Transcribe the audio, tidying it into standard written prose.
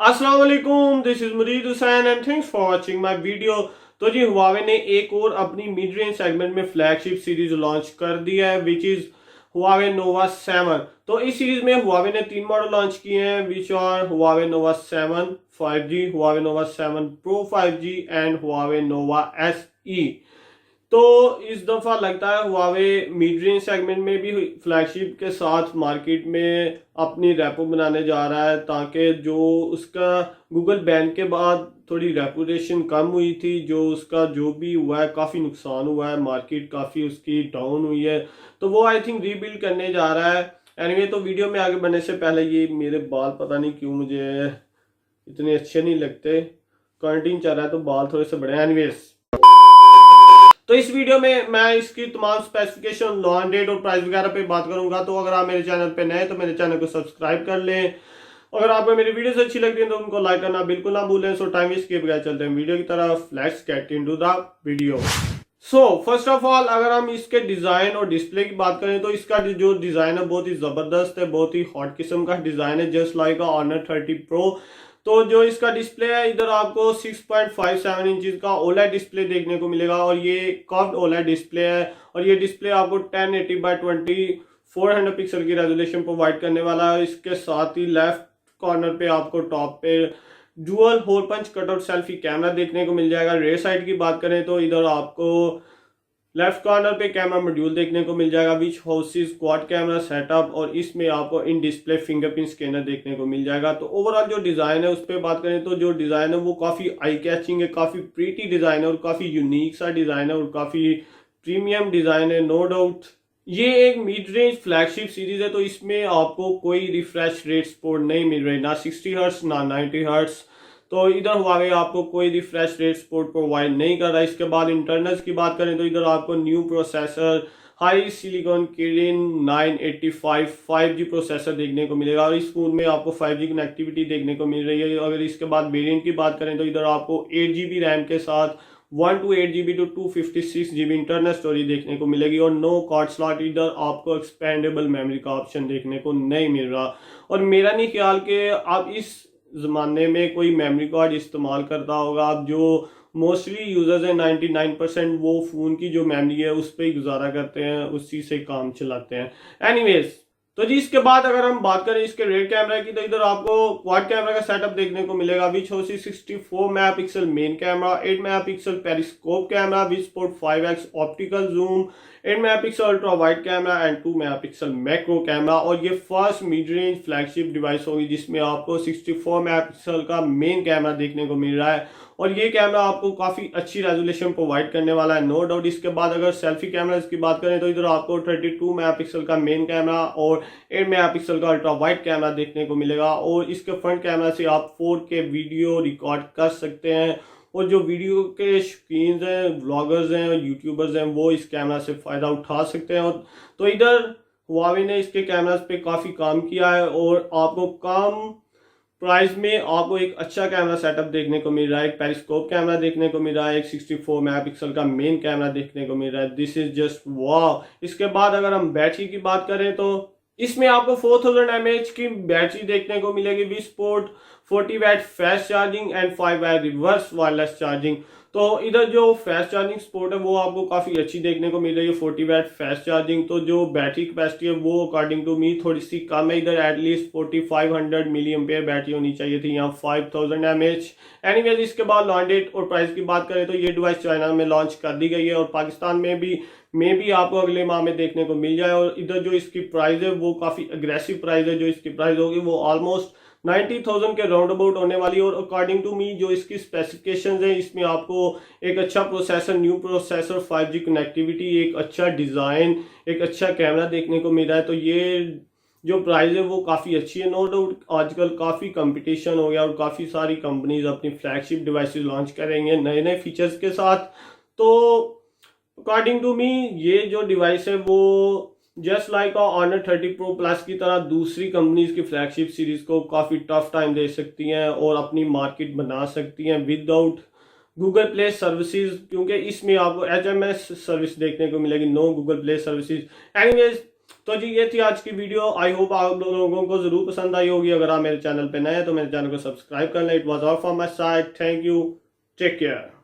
अस्सलाम वालेकुम, this is मुरीद Hussain and thanks for watching my video. तो जी हुआवे ने एक और अपनी मिड रेंज सेगमेंट में फ्लैगशिप सीरीज लॉन्च कर दिया है विच इज हुआवे नोवा 7। तो इस सीरीज में हुआवे ने 3 मॉडल लॉन्च किए हैं which are Huawei Nova 7 5G, Huawei Nova 7 pro 5G and Huawei Nova SE। तो इस दफ़ा लगता है हुआवे मिड रेंज सेगमेंट में भी फ्लैगशिप के साथ मार्केट में अपनी रेपो बनाने जा रहा है, ताकि जो उसका गूगल बैन के बाद थोड़ी रेपुटेशन कम हुई थी, जो उसका जो भी हुआ है काफ़ी नुकसान हुआ है, मार्केट काफ़ी उसकी डाउन हुई है, तो वो आई थिंक रीबिल्ड करने जा रहा है। एनीवे तो वीडियो में आगे बढ़ने से पहले, ये मेरे बाल पता नहीं क्यों मुझे इतने अच्छे नहीं लगते, क्वारंटीन चल रहा है तो बाल थोड़े से बड़े हैं। एनीवेज, तो इस वीडियो में मैं इसकी तमाम स्पेसिफिकेशन, लॉन्च डेट और प्राइस वगैरह पे बात करूंगा। तो अगर आप मेरे चैनल पे नए तो मेरे चैनल को सब्सक्राइब कर लें। अगर आपको मेरी वीडियोस अच्छी लगती है तो उनको लाइक करना बिल्कुल ना भूलें। सो टाइम वेस्ट किए बगैर चलते हैं वीडियो की तरफ। Let's get into the video. So first of all, अगर हम इसके डिजाइन और डिस्प्ले की बात करें तो इसका जो डिजाइन है बहुत ही जबरदस्त है, बहुत ही हॉट किस्म का डिजाइन है, जस्ट लाइक ऑनर 30 प्रो। तो जो इसका डिस्प्ले है, इधर आपको 6.57 इंचज का ओलेड डिस्प्ले देखने को मिलेगा और ये कर्व्ड ओलेड डिस्प्ले है। और ये डिस्प्ले आपको 1080x2400 पिक्सल की रेजोल्यूशन प्रोवाइड करने वाला है। इसके साथ ही लेफ्ट कॉर्नर पे आपको टॉप पे dual hole punch cutout selfie camera देखने को मिल जाएगा। रेयर साइड की बात करें तो इधर आपको लेफ्ट कॉर्नर पे कैमरा मॉड्यूल देखने को मिल जाएगा विच हाउसेस क्वाड कैमरा सेटअप, और इसमें आपको इन डिस्प्ले फिंगरप्रिंट स्कैनर देखने को मिल जाएगा। तो ओवरऑल जो डिज़ाइन है उस पर बात करें तो जो डिज़ाइन है वो काफ़ी आई कैचिंग है, काफ़ी प्रीटी डिज़ाइन है और काफ़ी यूनिक सा डिज़ाइन है और काफ़ी प्रीमियम डिज़ाइन है, नो डाउट। ये एक मिड रेंज फ्लैगशिप सीरीज है, तो इसमें आपको कोई रिफ्रेश रेट सपोर्ट नहीं मिल रही, ना 60 हर्ट्स ना 90 हर्ट्स। तो इधर हुआवे आपको कोई रिफ्रेश रेट सपोर्ट प्रोवाइड नहीं कर रहा है। इसके बाद इंटरनल्स की बात करें तो इधर आपको new processor high silicon Kiren 985 5G processor देखने को मिलेगा और इस फोन में आपको 5G कनेक्टिविटी देखने को मिल रही है। अगर इसके बाद वेरिएंट की बात करें तो इधर आपको 8GB रैम के साथ 128GB to 256GB internal storage देखने को मिलेगी और नो कार्ड स्लॉट। इधर आपको एक्सपेंडेबल मेमोरी का ऑप्शन देखने को नहीं मिल रहा। और मेरा नहीं ख्याल कि आप इस ज़माने में कोई मेमोरी कार्ड इस्तेमाल करता होगा। आप जो मोस्टली यूजर्स हैं 99% वो फ़ोन की जो मेमोरी है उस पर ही गुजारा करते हैं, उसी से काम चलाते हैं। एनीवेज, तो जी इसके बाद अगर हम बात करें इसके रेयर कैमरा की तो इधर आपको क्वाड कैमरा का सेटअप देखने को मिलेगा विच होसी 64 megapixel main camera, 8 megapixel periscope camera which support 5x optical zoom, 8 megapixel ultra wide camera and 2 megapixel macro camera. और ये first mid range flagship device होगी जिसमें आपको 64 मेगापिक्सल का मेन कैमरा देखने को मिल रहा है और ये कैमरा आपको काफ़ी अच्छी रेजोल्यूशन प्रोवाइड करने वाला है, नो डाउट। इसके बाद अगर सेल्फी कैमरास की बात करें तो इधर आपको 32 मेगापिक्सल का मेन कैमरा और 8 मेगापिक्सल का अल्ट्रा वाइड कैमरा देखने को मिलेगा और इसके फ्रंट कैमरा से आप 4K वीडियो रिकॉर्ड कर सकते हैं। और जो वीडियो के शौकीन हैं, व्लॉगर्स हैं और यूट्यूबर्स हैं, वो इस कैमरा से फ़ायदा उठा सकते हैं। और तो इधर हुआवे ने इसके कैमरास पे काफ़ी काम किया है और आपको कम प्राइस में आपको एक अच्छा कैमरा सेटअप देखने को मिल रहा है। एक पेरिस्कोप कैमरा देखने को मिल रहा है, एक 64 मेगापिक्सल का मेन कैमरा देखने को मिल रहा है। दिस इज जस्ट वाव। इसके बाद अगर हम बैटरी की बात करें तो इसमें आपको 4000 mAh की बैटरी देखने को मिलेगी with support 40 watt fast charging and 5 watt reverse wireless charging. तो इधर जो फास्ट चार्जिंग सपोर्ट है वो आपको काफ़ी अच्छी देखने को मिल रही है, 40 वाट फास्ट चार्जिंग। तो जो बैटरी कैपेसिटी है वो अकॉर्डिंग टू मी थोड़ी सी कम है, इधर एटलीस्ट 4500 मिली एम्पेयर बैटरी होनी चाहिए थी, यहाँ 5000 mAh। एनीवेज, इसके बाद लॉन्च डेट और प्राइस की बात करें तो ये डिवाइस चाइना में लॉन्च कर दी गई है और पाकिस्तान में भी आपको अगले माह में देखने को मिल जाए। और इधर जो इसकी प्राइस है वो काफ़ी अग्रेसिव प्राइस है, जो इसकी प्राइस होगी वो ऑलमोस्ट 90,000 के राउंड अबाउट होने वाली है। और अकॉर्डिंग टू मी जो इसकी स्पेसिफिकेशंस है, इसमें आपको एक अच्छा processor, new processor, 5G connectivity, एक अच्छा डिज़ाइन, एक अच्छा कैमरा देखने को मिल रहा है। तो ये जो प्राइस है वो काफ़ी अच्छी है, नो डाउट। आजकल काफ़ी कंपटीशन हो गया और काफ़ी सारी कंपनीज अपनी फ्लैगशिप डिवाइसेस लॉन्च करेंगे नए नए फीचर्स के साथ। तो अकॉर्डिंग टू मी ये जो डिवाइस है वो just like Honor 30 pro plus की तरह दूसरी कंपनीज की फ्लैगशिप सीरीज को काफ़ी टफ टाइम दे सकती हैं और अपनी मार्केट बना सकती हैं विदाउट गूगल प्ले सर्विसेज, क्योंकि इसमें आपको HMS सर्विस देखने को मिलेगी, no Google Play services. Anyways, तो जी ये थी आज की वीडियो। आई होप आप लोगों को जरूर पसंद आई होगी। अगर आप मेरे चैनल पे नए हैं तो मेरे चैनल को सब्सक्राइब कर लें। It was all from my side. Thank you. Take care.